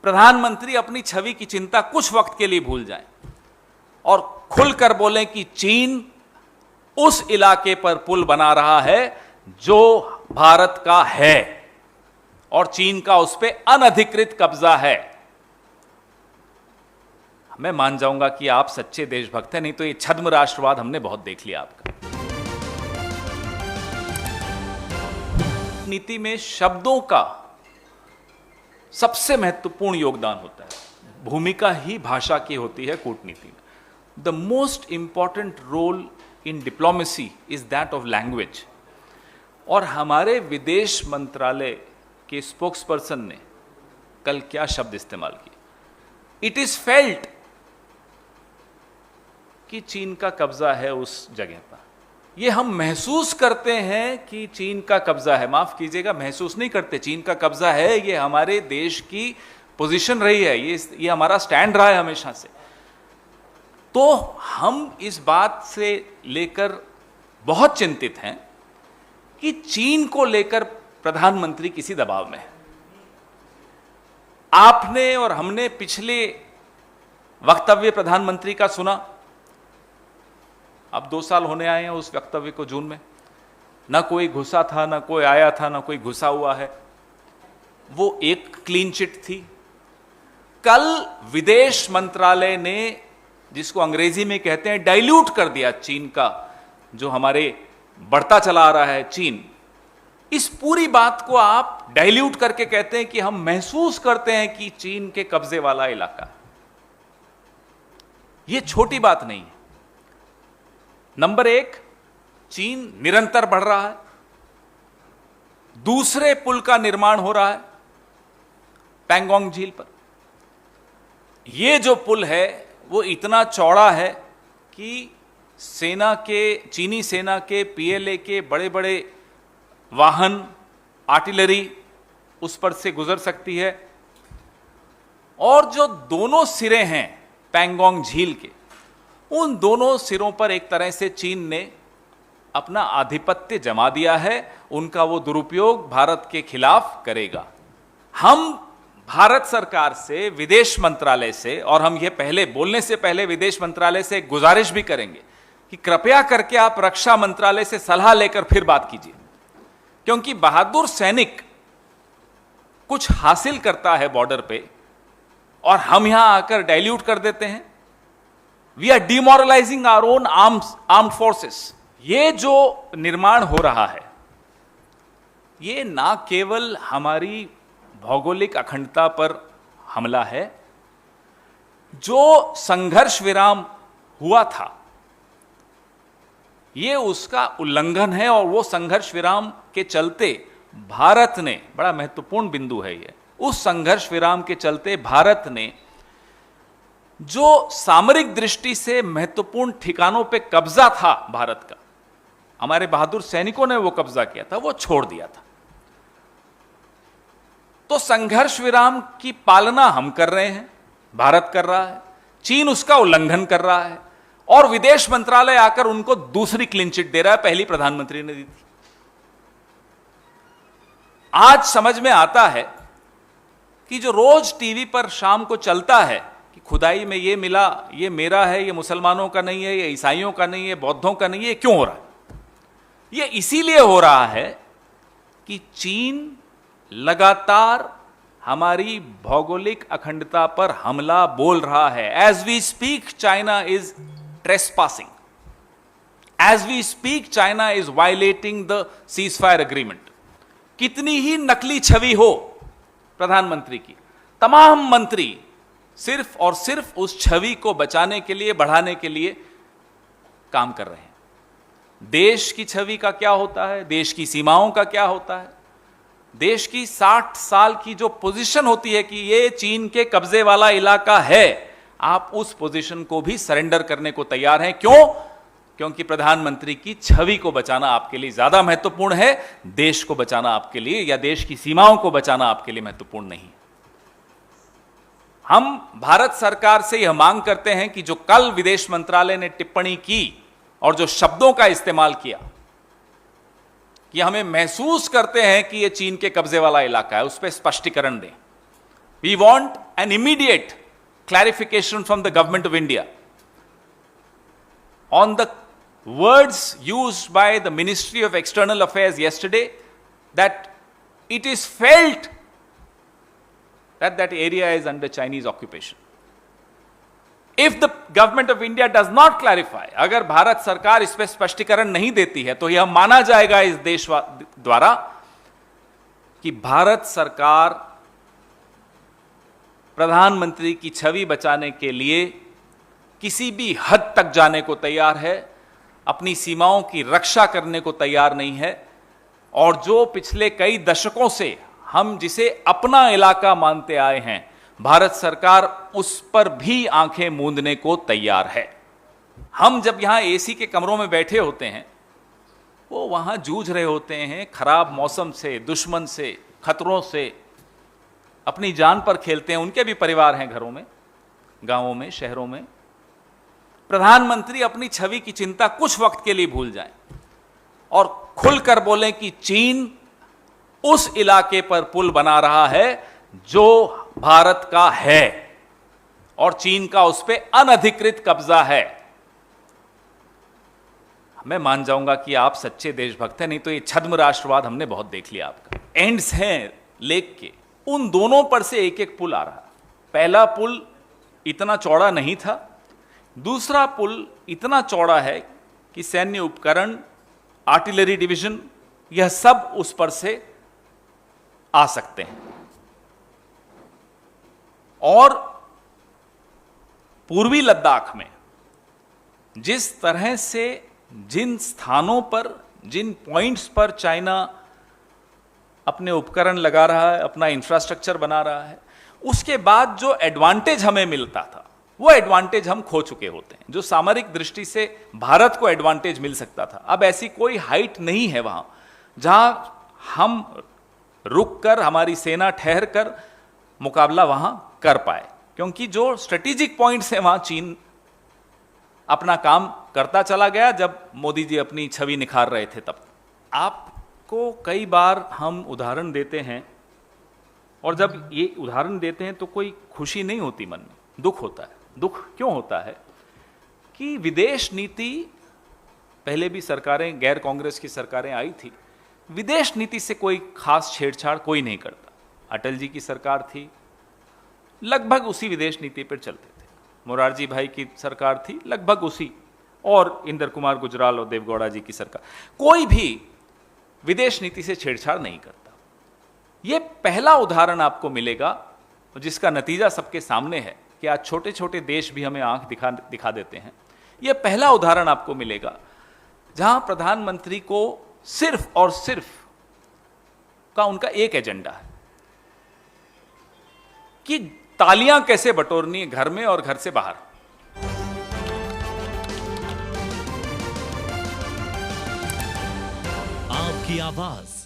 प्रधानमंत्री अपनी छवि की चिंता कुछ वक्त के लिए भूल जाएं और खुलकर बोलें कि चीन उस इलाके पर पुल बना रहा है जो भारत का है और चीन का उस पर अनधिकृत कब्जा है। मैं मान जाऊंगा कि आप सच्चे देशभक्त हैं, नहीं तो ये छद्म राष्ट्रवाद हमने बहुत देख लिया आपका। नीति में शब्दों का सबसे महत्वपूर्ण योगदान होता है, भूमिका ही भाषा की होती है कूटनीति में। The most important role in diplomacy is that of language. और हमारे विदेश मंत्रालय के स्पोक्स पर्सन ने कल क्या शब्द इस्तेमाल किए? इट इज फेल्ट कि चीन का कब्जा है उस जगह पर। यह हम महसूस करते हैं कि चीन का कब्जा है, माफ कीजिएगा, महसूस नहीं करते, चीन का कब्जा है। ये हमारे देश की पोजीशन रही है, ये हमारा स्टैंड रहा है हमेशा से। तो हम इस बात से लेकर बहुत चिंतित हैं कि चीन को लेकर प्रधानमंत्री किसी दबाव में है। आपने और हमने पिछले वक्तव्य प्रधानमंत्री का सुना, अब 2 साल होने आए हैं उस वक्तव्य को। जून में ना कोई घुसा था, ना कोई आया था, ना कोई घुसा हुआ है। वो एक क्लीन चिट थी। कल विदेश मंत्रालय ने, जिसको अंग्रेजी में कहते हैं, डाइल्यूट कर दिया चीन का, जो हमारे बढ़ता चला आ रहा है चीन। इस पूरी बात को आप डाइल्यूट करके कहते हैं कि हम महसूस करते हैं कि चीन के कब्जे वाला इलाका। यह छोटी बात नहीं है। नंबर 1, चीन निरंतर बढ़ रहा है। दूसरे पुल का निर्माण हो रहा है पैंगोंग झील पर। यह जो पुल है वो इतना चौड़ा है कि चीनी सेना के पीएलए के बड़े बड़े वाहन, आर्टिलरी उस पर से गुजर सकती है। और जो दोनों सिरे हैं पैंगोंग झील के, उन दोनों सिरों पर एक तरह से चीन ने अपना आधिपत्य जमा दिया है। उनका वो दुरुपयोग भारत के खिलाफ करेगा। हम भारत सरकार से, विदेश मंत्रालय से, और हम ये पहले बोलने से पहले विदेश मंत्रालय से गुजारिश भी करेंगे कि कृपया करके आप रक्षा मंत्रालय से सलाह लेकर फिर बात कीजिए, क्योंकि बहादुर सैनिक कुछ हासिल करता है बॉर्डर पे और हम यहां आकर डाइल्यूट कर देते हैं। We are demoralizing our own armed forces. ये जो निर्माण हो रहा है, ये ना केवल हमारी भौगोलिक अखंडता पर हमला है, जो संघर्ष विराम हुआ था ये उसका उल्लंघन है। और वो संघर्ष विराम के चलते भारत ने, बड़ा महत्वपूर्ण बिंदु है ये, उस संघर्ष विराम के चलते भारत ने जो सामरिक दृष्टि से महत्वपूर्ण ठिकानों पे कब्जा था भारत का, हमारे बहादुर सैनिकों ने वो कब्जा किया था, वो छोड़ दिया था। तो संघर्ष विराम की पालना हम कर रहे हैं, भारत कर रहा है, चीन उसका उल्लंघन कर रहा है, और विदेश मंत्रालय आकर उनको दूसरी क्लीन चिट दे रहा है। पहली प्रधानमंत्री ने दी थी। आज समझ में आता है कि जो रोज टीवी पर शाम को चलता है कि खुदाई में ये मिला, ये मेरा है, ये मुसलमानों का नहीं है, ये ईसाइयों का नहीं है, बौद्धों का नहीं है, ये क्यों हो रहा है? ये इसीलिए हो रहा है कि चीन लगातार हमारी भौगोलिक अखंडता पर हमला बोल रहा है। As we speak China is trespassing, as we speak China is violating the ceasefire agreement. कितनी ही नकली छवि हो प्रधानमंत्री की, तमाम मंत्री सिर्फ और सिर्फ उस छवि को बचाने के लिए, बढ़ाने के लिए काम कर रहे हैं। देश की छवि का क्या होता है, देश की सीमाओं का क्या होता है, देश की 60 साल की जो पोजीशन होती है कि ये चीन के कब्जे वाला इलाका है, आप उस पोजीशन को भी सरेंडर करने को तैयार हैं। क्यों? क्योंकि प्रधानमंत्री की छवि को बचाना आपके लिए ज्यादा महत्वपूर्ण है, देश को बचाना आपके लिए, या देश की सीमाओं को बचाना आपके लिए महत्वपूर्ण नहीं। हम भारत सरकार से यह मांग करते हैं कि जो कल विदेश मंत्रालय ने टिप्पणी की और जो शब्दों का इस्तेमाल किया कि हमें महसूस करते हैं कि यह चीन के कब्जे वाला इलाका है, उस पर स्पष्टीकरण दें। We want an immediate clarification from the government of India on the words used by the Ministry of External Affairs yesterday, that it is felt that that area is under Chinese occupation. If the government of India does not clarify, अगर भारत सरकार इस पर स्पष्टीकरण नहीं देती है, तो यह माना जाएगा इस देश द्वारा कि भारत सरकार प्रधानमंत्री की छवि बचाने के लिए किसी भी हद तक जाने को तैयार है, अपनी सीमाओं की रक्षा करने को तैयार नहीं है, और जो पिछले कई दशकों से हम जिसे अपना इलाका मानते आए हैं, भारत सरकार उस पर भी आंखें मूंदने को तैयार है। हम जब यहां एसी के कमरों में बैठे होते हैं, वो वहां जूझ रहे होते हैं खराब मौसम से, दुश्मन से, खतरों से, अपनी जान पर खेलते हैं। उनके भी परिवार हैं घरों में, गांवों में, शहरों में। प्रधानमंत्री अपनी छवि की चिंता कुछ वक्त के लिए भूल जाएं और खुलकर बोलें कि चीन उस इलाके पर पुल बना रहा है जो भारत का है और चीन का उस पर अनधिकृत कब्जा है। मैं मान जाऊंगा कि आप सच्चे देशभक्त हैं, नहीं तो ये छद्म राष्ट्रवाद हमने बहुत देख लिया आपका। एंड्स हैं लेक के, उन दोनों पर से एक एक पुल आ रहा। पहला पुल इतना चौड़ा नहीं था, दूसरा पुल इतना चौड़ा है कि सैन्य उपकरण, आर्टिलरी डिवीजन, यह सब उस पर से आ सकते हैं। और पूर्वी लद्दाख में जिस तरह से, जिन स्थानों पर, जिन पॉइंट्स पर चाइना अपने उपकरण लगा रहा है, अपना इंफ्रास्ट्रक्चर बना रहा है, उसके बाद जो एडवांटेज हमें मिलता था, वो एडवांटेज हम खो चुके होते हैं। जो सामरिक दृष्टि से भारत को एडवांटेज मिल सकता था, अब ऐसी कोई हाइट नहीं है वहां जहां हम रुक कर, हमारी सेना ठहर कर मुकाबला वहां कर पाए, क्योंकि जो स्ट्रेटेजिक पॉइंट्स हैं वहां चीन अपना काम करता चला गया। जब मोदी जी अपनी छवि निखार रहे थे तब आपको कई बार हम उदाहरण देते हैं, और जब ये उदाहरण देते हैं तो कोई खुशी नहीं होती मन में, दुख होता है। दुख क्यों होता है कि विदेश नीति, पहले भी सरकारें, गैर कांग्रेस की सरकारें आई थी, विदेश नीति से कोई खास छेड़छाड़ कोई नहीं करता। अटल जी की सरकार थी, लगभग उसी विदेश नीति पर चलते थे। मोरारजी भाई की सरकार थी, लगभग उसी, और इंदर कुमार गुजराल और देवगौड़ा जी की सरकार, कोई भी विदेश नीति से छेड़छाड़ नहीं करता। यह पहला उदाहरण आपको मिलेगा जिसका नतीजा सबके सामने है कि आज छोटे छोटे देश भी हमें आंख दिखा देते हैं। यह पहला उदाहरण आपको मिलेगा जहां प्रधानमंत्री को सिर्फ और सिर्फ का उनका एक एजेंडा है कि तालियां कैसे बटोरनी है घर में और घर से बाहर। आपकी आवाज